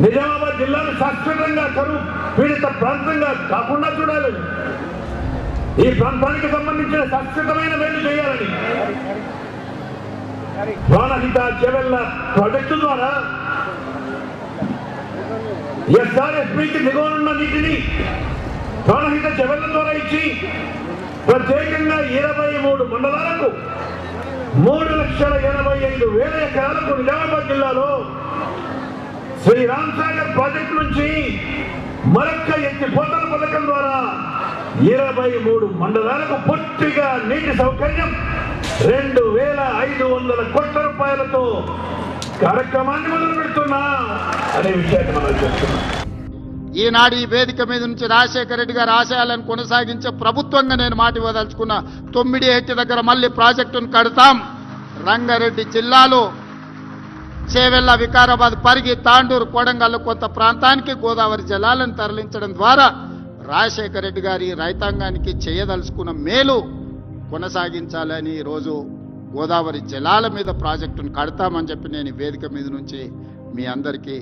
నిజామాబాద్ జిల్లాను శాశ్వతంగా కరువు పీడిత ప్రాంతంగా కాకుండా చూడాలి. ఈ ప్రాంతానికి సంబంధించిన శాశ్వతమైన మేలు చేయాలని ప్రాణహిత చెవెళ్ల ప్రాజెక్టు ద్వారా ఎస్ఆర్ఎస్పీకి దిగువనున్న నీటిని ప్రాణహిత చెవెళ్ల ద్వారా ఇచ్చి ప్రత్యేకంగా 23 మండలాలకు 3,85,000 ఎకరాలకు నిజామాబాద్ జిల్లాలో శ్రీరామ్ సాగర్ ప్రాజెక్టు నుంచి మరొక్క ఎత్తిపోతల పథకం ద్వారా 23 మండలాలకు పూర్తిగా నీటి సౌకర్యం 2,500 కోట్ల రూపాయలతో కార్యక్రమాన్ని మొదలు పెడుతున్నా అనే విషయాన్ని మనం చేస్తున్నాం. ఈనాడు ఈ వేదిక మీద నుంచి రాజశేఖర రెడ్డి గారి ఆశయాలను కొనసాగించే ప్రభుత్వంగా నేను మాట ఇవ్వదలుచుకున్నా. 9 ఎట్టి దగ్గర మళ్ళీ ప్రాజెక్టును కడతాం. రంగారెడ్డి జిల్లాలో చేవెళ్ల, వికారాబాద్, పరిగి, తాండూరు, కొడంగల్ కొంత ప్రాంతానికి గోదావరి జలాలను తరలించడం ద్వారా రాజశేఖర రెడ్డి గారి రైతాంగానికి చేయదలుచుకున్న మేలు కొనసాగించాలని ఈరోజు గోదావరి జలాల మీద ప్రాజెక్టును కడతామని చెప్పి నేను వేదిక మీద నుంచి మీ అందరికీ